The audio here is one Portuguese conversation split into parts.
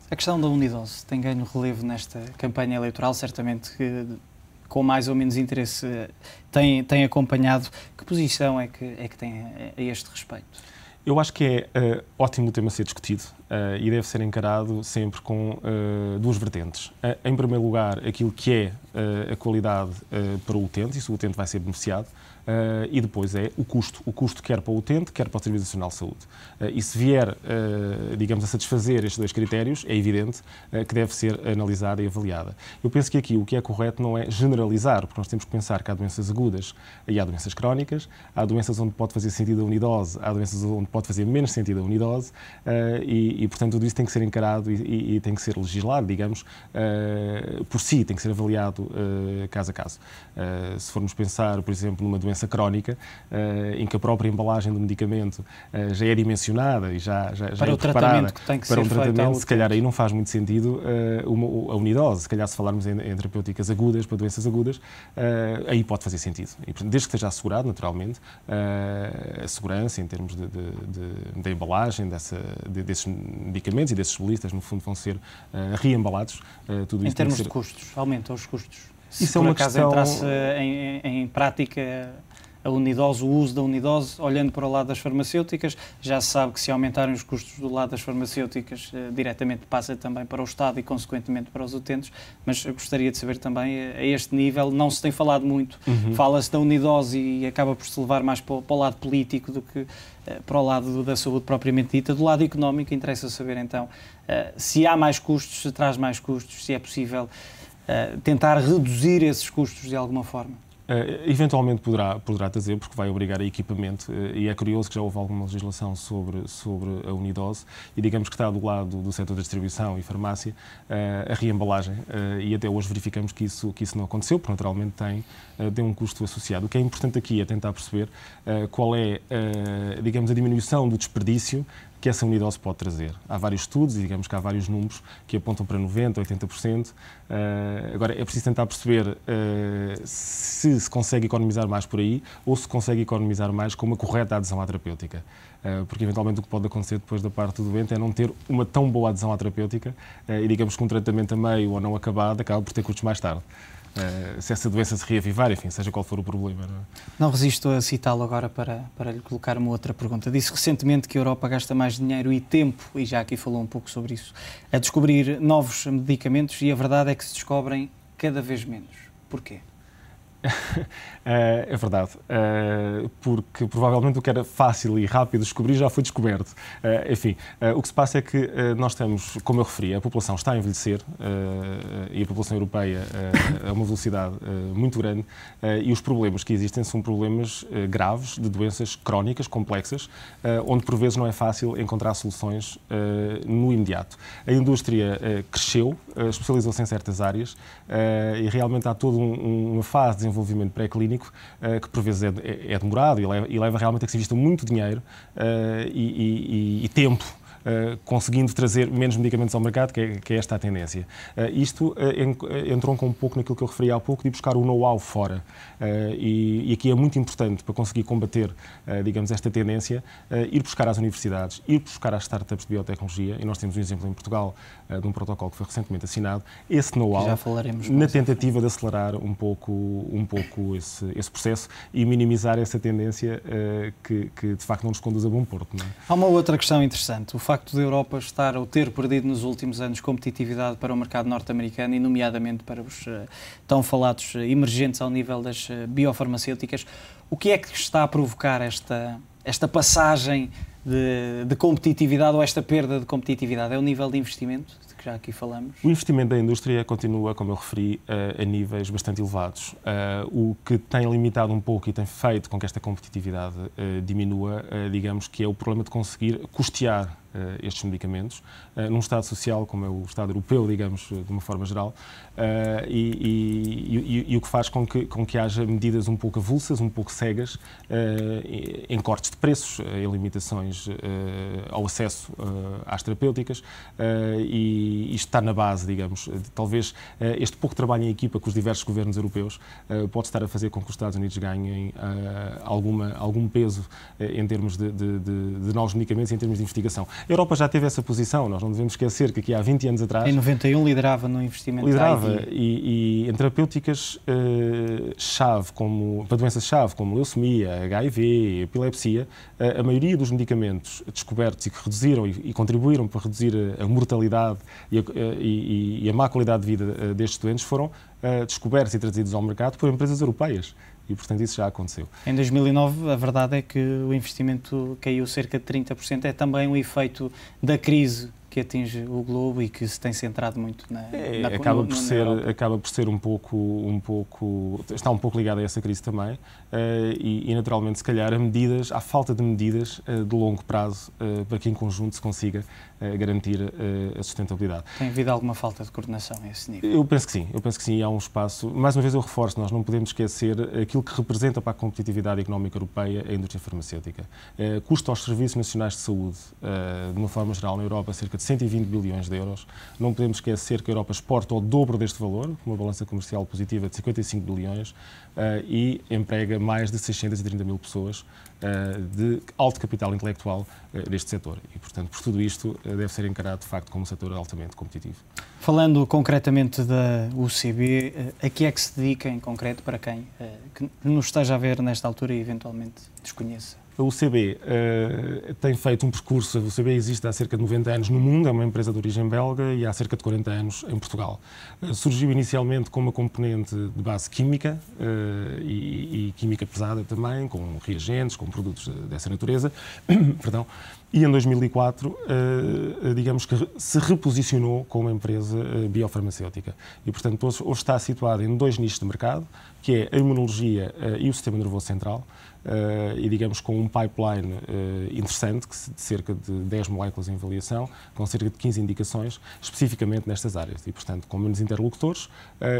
A questão da unidose tem ganho relevo nesta campanha eleitoral, certamente que com mais ou menos interesse tem acompanhado. Que posição é que tem a este respeito? Eu acho que é ótimo o tema ser discutido e deve ser encarado sempre com duas vertentes. Em primeiro lugar, aquilo que é a qualidade para o utente, e se o utente vai ser beneficiado, e depois é o custo quer para o utente, quer para o Serviço Nacional de Saúde. E se vier, digamos, a satisfazer estes dois critérios, é evidente que deve ser analisada e avaliada. Eu penso que aqui o que é correto não é generalizar, porque nós temos que pensar que há doenças agudas e há doenças crónicas, há doenças onde pode fazer sentido a unidose, há doenças onde pode fazer menos sentido a unidose, e portanto, tudo isso tem que ser encarado e tem que ser legislado, digamos, por si, tem que ser avaliado caso a caso. Se formos pensar, por exemplo, numa doença crónica, em que a própria embalagem do medicamento já é dimensionada e já é preparada para um tratamento, se calhar aí não faz muito sentido a unidose. Se calhar, se falarmos em terapêuticas agudas, para doenças agudas, aí pode fazer sentido. E, portanto, desde que esteja assegurado, naturalmente, a segurança em termos da embalagem desses medicamentos e desses especialistas, no fundo, vão ser reembalados. Tudo em isso termos de custos, aumentam os custos. Se por acaso entrasse em prática a unidose, o uso da unidose, olhando para o lado das farmacêuticas, já se sabe que se aumentarem os custos do lado das farmacêuticas, diretamente passa também para o Estado e, consequentemente, para os utentes, mas eu gostaria de saber também, a este nível, não se tem falado muito, fala-se da unidose e acaba por se levar mais para o lado político do que para o lado da saúde propriamente dita. Do lado económico, interessa saber, então, se há mais custos, se traz mais custos, se é possível tentar reduzir esses custos de alguma forma. Eventualmente poderá trazer, porque vai obrigar a equipamento, e é curioso que já houve alguma legislação sobre a unidose, e digamos que está do lado do setor da distribuição e farmácia a reembalagem, e até hoje verificamos que isso não aconteceu, porque naturalmente tem um custo associado. O que é importante aqui é tentar perceber qual é, digamos, a diminuição do desperdício que essa unidose pode trazer. Há vários estudos e digamos que há vários números que apontam para 90%, 80%. Agora, é preciso tentar perceber se se consegue economizar mais por aí ou se consegue economizar mais com uma correta adesão à terapêutica. Porque, eventualmente, o que pode acontecer depois da parte do doente é não ter uma tão boa adesão à terapêutica e, digamos que um tratamento a meio ou não acabado acaba por ter custos mais tarde. Se essa doença se reavivar, enfim, seja qual for o problema. Não resisto a citá-lo agora para lhe colocar uma outra pergunta. Disse recentemente que a Europa gasta mais dinheiro e tempo, e já aqui falou um pouco sobre isso, a descobrir novos medicamentos, e a verdade é que se descobrem cada vez menos. Porquê? É verdade, porque provavelmente o que era fácil e rápido descobrir já foi descoberto. Enfim, o que se passa é que nós estamos, como eu referi, a população está a envelhecer e a população europeia a uma velocidade muito grande, e os problemas que existem são problemas graves de doenças crónicas, complexas, onde por vezes não é fácil encontrar soluções no imediato. A indústria cresceu, especializou-se em certas áreas e realmente há toda uma fase de desenvolvimento pré-clínico que por vezes é demorado e leva realmente a que se invista muito dinheiro e tempo, conseguindo trazer menos medicamentos ao mercado, que é esta a tendência. Isto entronca um pouco naquilo que eu referi há pouco, de buscar o know-how fora. E aqui é muito importante, para conseguir combater, digamos, esta tendência, ir buscar às universidades, ir buscar às startups de biotecnologia, e nós temos um exemplo em Portugal de um protocolo que foi recentemente assinado, esse know-how, na tentativa de acelerar um pouco esse processo e minimizar essa tendência que de facto não nos conduz a bom porto. Não é? Há uma outra questão interessante. O facto da Europa estar ou ter perdido nos últimos anos competitividade para o mercado norte-americano e, nomeadamente, para os tão falados emergentes ao nível das biofarmacêuticas, o que é que está a provocar esta passagem de competitividade ou esta perda de competitividade? É o nível de investimento, de que já aqui falamos? O investimento da indústria continua, como eu referi, a níveis bastante elevados. O que tem limitado um pouco e tem feito com que esta competitividade diminua, digamos que é o problema de conseguir custear estes medicamentos, num Estado social como é o Estado europeu, digamos, de uma forma geral, e o que faz com que haja medidas um pouco avulsas, um pouco cegas, em cortes de preços, em limitações ao acesso às terapêuticas, e isto está na base, digamos. Talvez este pouco trabalho em equipa com os diversos governos europeus pode estar a fazer com que os Estados Unidos ganhem algum peso em termos de novos medicamentos e em termos de investigação. A Europa já teve essa posição, nós não devemos esquecer que aqui há 20 anos atrás... Em 91 liderava no investimento liderava, e em terapêuticas-chave, para doenças-chave, como leucemia, HIV, epilepsia, a maioria dos medicamentos descobertos e que reduziram e contribuíram para reduzir a mortalidade e a má qualidade de vida destes doentes foram descobertos e trazidos ao mercado por empresas europeias. E, portanto, isso já aconteceu. Em 2009, a verdade é que o investimento caiu cerca de 30%. É também um efeito da crise que atinge o globo e que se tem centrado muito na acaba por ser um pouco está um pouco ligado a essa crise também e naturalmente, se calhar, há falta de medidas de longo prazo para que em conjunto se consiga garantir a sustentabilidade. Tem havido alguma falta de coordenação a esse nível? Eu penso que sim, há um espaço. Mais uma vez eu reforço, nós não podemos esquecer aquilo que representa para a competitividade económica europeia a indústria farmacêutica. Custa aos serviços nacionais de saúde, de uma forma geral, na Europa, cerca de 120 bilhões de euros. Não podemos esquecer que a Europa exporta o dobro deste valor, com uma balança comercial positiva de 55 bilhões e emprega mais de 630 mil pessoas de alto capital intelectual neste setor. E, portanto, por tudo isto, deve ser encarado, de facto, como um setor altamente competitivo. Falando concretamente da UCB, a que é que se dedica em concreto para quem que nos esteja a ver nesta altura e eventualmente desconheça? A UCB tem feito um percurso. A UCB existe há cerca de 90 anos no mundo, é uma empresa de origem belga e há cerca de 40 anos em Portugal. Surgiu inicialmente com uma componente de base química e química pesada também, com reagentes, com produtos dessa natureza. Perdão. E em 2004, digamos que se reposicionou como uma empresa biofarmacêutica. E, portanto, hoje está situada em dois nichos de mercado, que é a imunologia e o sistema nervoso central, e, digamos, com um pipeline interessante, de cerca de 10 moléculas em avaliação, com cerca de 15 indicações, especificamente nestas áreas. E, portanto, com menos interlocutores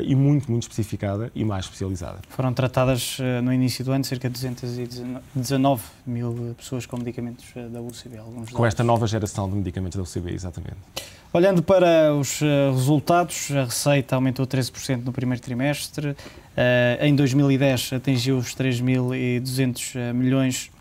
e muito, muito especificada e mais especializada. Foram tratadas no início do ano cerca de 219 mil pessoas com medicamentos da UCB. Com esta nova geração de medicamentos da UCB, exatamente. Olhando para os resultados, a receita aumentou 13% no primeiro trimestre. Em 2010 atingiu os 3.200 milhões.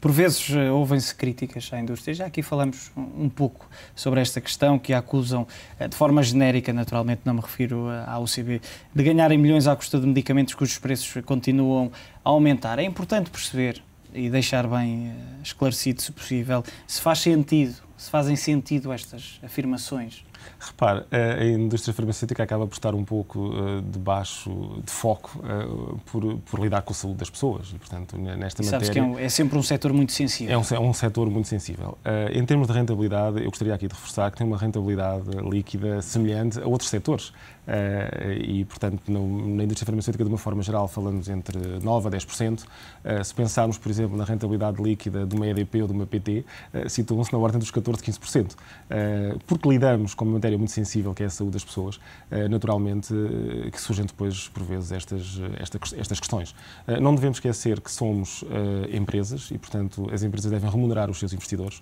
Por vezes ouvem-se críticas à indústria. Já aqui falamos um pouco sobre esta questão, que a acusam, de forma genérica, naturalmente, não me refiro à UCB, de ganharem milhões à custa de medicamentos cujos preços continuam a aumentar. É importante perceber e deixar bem esclarecido, se possível, se fazem sentido estas afirmações. Repare, a indústria farmacêutica acaba por estar um pouco debaixo de foco por lidar com a saúde das pessoas. E, portanto, nesta matéria... Sabes que é sempre um setor muito sensível. É um setor muito sensível. Em termos de rentabilidade, eu gostaria aqui de reforçar que tem uma rentabilidade líquida semelhante a outros setores. E, portanto, na indústria farmacêutica, de uma forma geral, falamos entre 9% a 10%. Se pensarmos, por exemplo, na rentabilidade líquida de uma EDP ou de uma PT, situam-se na ordem dos 14% a 15%. Porque lidamos com uma matéria muito sensível, que é a saúde das pessoas, naturalmente, que surgem depois, por vezes, estas questões. Não devemos esquecer que somos empresas e, portanto, as empresas devem remunerar os seus investidores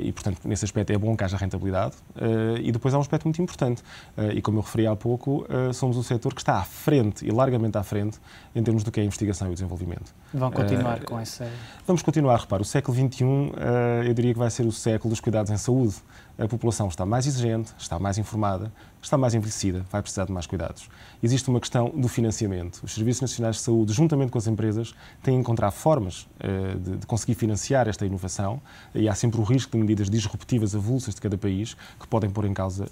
e, portanto, nesse aspecto é bom que haja rentabilidade. E depois há um aspecto muito importante, e como eu referi há pouco, somos um setor que está à frente, e largamente à frente, em termos do que é a investigação e o desenvolvimento. Vão continuar com essa... Vamos continuar. Repare, o século XXI, eu diria que vai ser o século dos cuidados em saúde. A população está mais exigente, está mais informada, está mais envelhecida, vai precisar de mais cuidados. Existe uma questão do financiamento. Os Serviços Nacionais de Saúde, juntamente com as empresas, têm de encontrar formas de conseguir financiar esta inovação, e há sempre o risco de medidas disruptivas avulsas de cada país que podem pôr em causa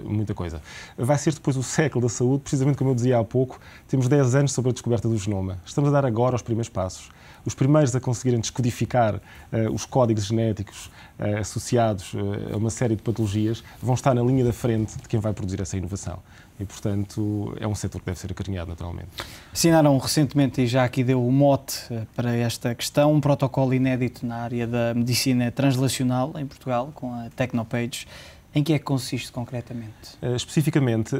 muita coisa. Vai ser depois o século da saúde, precisamente como eu dizia há pouco, temos 10 anos sobre a descoberta do genoma. Estamos a dar agora os primeiros passos. Os primeiros a conseguirem descodificar os códigos genéticos associados a uma série de patologias vão estar na linha da frente de quem vai produzir essa inovação. E, portanto, é um setor que deve ser acarinhado, naturalmente. Assinaram recentemente, e já aqui deu o mote para esta questão, um protocolo inédito na área da medicina translacional em Portugal, com a Tecnopage. Em que é que consiste concretamente? Especificamente,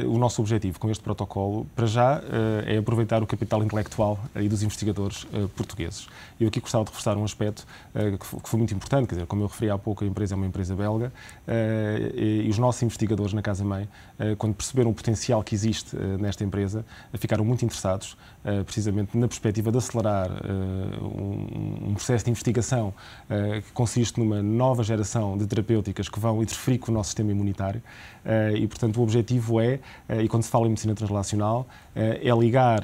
o nosso objetivo com este protocolo, para já, é aproveitar o capital intelectual e dos investigadores portugueses. Eu aqui gostava de reforçar um aspecto que foi muito importante, quer dizer, como eu referi há pouco, a empresa é uma empresa belga e os nossos investigadores na Casa-Mãe, quando perceberam o potencial que existe nesta empresa, ficaram muito interessados, precisamente na perspectiva de acelerar um processo de investigação que consiste numa nova geração de terapêuticas que vão interferir com o nosso sistema imunitário e, portanto, o objetivo é, e quando se fala em medicina translacional, é ligar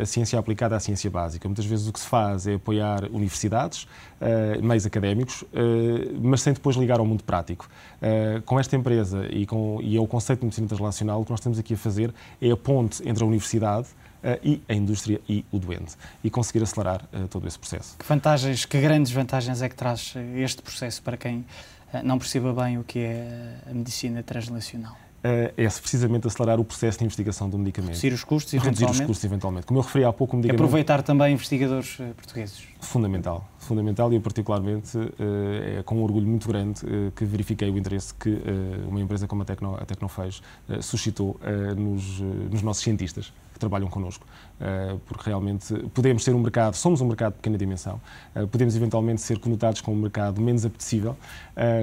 a ciência aplicada à ciência básica. Muitas vezes o que se faz é apoiar universidades, meios académicos, mas sem depois ligar ao mundo prático. Com esta empresa e é o conceito de medicina translacional, o que nós estamos aqui a fazer é a ponte entre a universidade e a indústria e o doente, e conseguir acelerar todo esse processo. Que grandes vantagens é que traz este processo para quem não perceba bem o que é a medicina translacional? É precisamente acelerar o processo de investigação do medicamento. Reduzir os custos, eventualmente. Reduzir os custos, eventualmente. Como eu referi há pouco, o medicamento... Aproveitar também investigadores portugueses. Fundamental. Fundamental e, eu particularmente, é com um orgulho muito grande que verifiquei o interesse que uma empresa como a Tecnofage suscitou nos nossos cientistas que trabalham connosco. Porque realmente podemos ser somos um mercado de pequena dimensão, podemos eventualmente ser conotados com um mercado menos apetecível.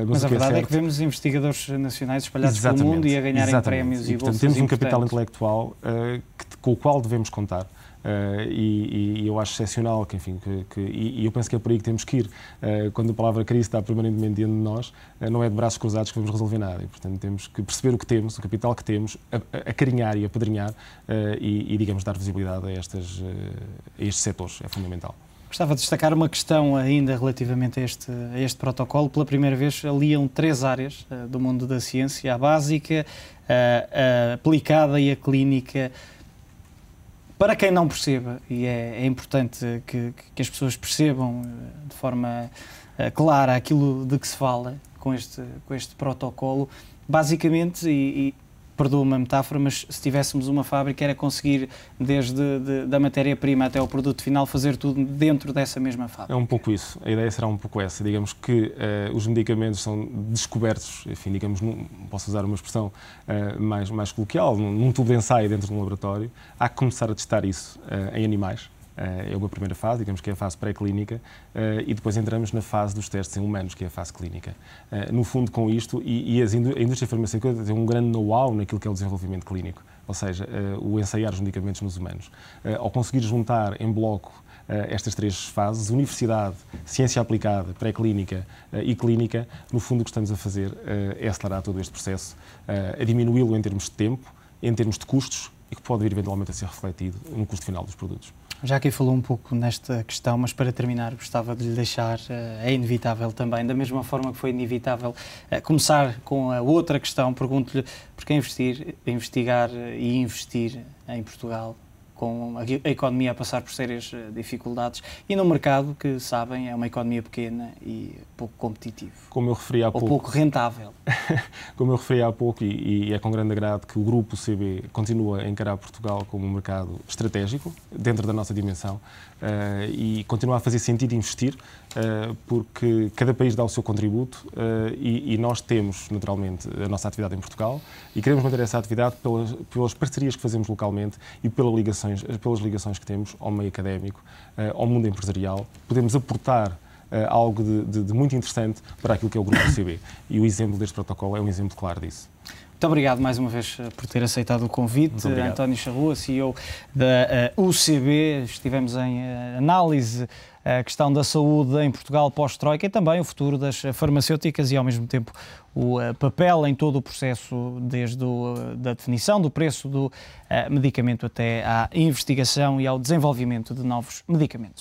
Mas a verdade é que vemos investigadores nacionais espalhados pelo mundo e a ganharem prémios e bolsas. Temos um capital intelectual com o qual devemos contar. E eu acho excepcional e eu penso que é por aí que temos que ir. Quando a palavra crise está permanentemente diante de nós, não é de braços cruzados que vamos resolver nada. E, portanto, temos que perceber o que temos, o capital que temos, acarinhar e apadrinhar e digamos, dar visibilidade a estes setores. É fundamental. Gostava de destacar uma questão ainda relativamente a este protocolo. Pela primeira vez aliam 3 áreas do mundo da ciência: a básica, a aplicada e a clínica. Para quem não perceba, e é importante que as pessoas percebam de forma clara aquilo de que se fala com este protocolo, basicamente, e perdoa-me a metáfora, mas se tivéssemos uma fábrica era conseguir, desde da matéria-prima até ao produto final, fazer tudo dentro dessa mesma fábrica. É um pouco isso. A ideia será um pouco essa. Digamos que os medicamentos são descobertos, enfim, digamos, posso usar uma expressão mais coloquial, num tubo de ensaio dentro de um laboratório. Há que começar a testar isso em animais. É uma primeira fase, digamos que é a fase pré-clínica, e depois entramos na fase dos testes em humanos, que é a fase clínica. No fundo, com isto, a indústria farmacêutica tem um grande know-how naquilo que é o desenvolvimento clínico, ou seja, o ensaiar os medicamentos nos humanos. Ao conseguir juntar em bloco estas 3 fases, universidade, ciência aplicada, pré-clínica e clínica, no fundo o que estamos a fazer é acelerar todo este processo, a diminuí-lo em termos de tempo, em termos de custos, e que pode vir eventualmente a ser refletido no custo final dos produtos. Já aqui falou um pouco nesta questão, mas para terminar gostava de lhe deixar, é inevitável também, da mesma forma que foi inevitável começar com a outra questão, pergunto-lhe por que investigar e investir em Portugal, com a economia a passar por sérias dificuldades e num mercado que, sabem, é uma economia pequena e pouco competitivo. Como eu referi há pouco. Ou pouco rentável. Como eu referi há pouco, e é com grande agrado que o Grupo CB continua a encarar Portugal como um mercado estratégico, dentro da nossa dimensão, e continua a fazer sentido investir, porque cada país dá o seu contributo e nós temos, naturalmente, a nossa atividade em Portugal e queremos manter essa atividade pelas parcerias que fazemos localmente e pelas ligações que temos ao meio académico, ao mundo empresarial. Podemos aportar algo de muito interessante para aquilo que é o Grupo CB. E o exemplo deste protocolo é um exemplo claro disso. Muito obrigado mais uma vez por ter aceitado o convite. António Charrua, CEO da UCB. Estivemos em análise a questão da saúde em Portugal pós-Troika e também o futuro das farmacêuticas e, ao mesmo tempo, o papel em todo o processo, desde da definição do preço do medicamento até à investigação e ao desenvolvimento de novos medicamentos.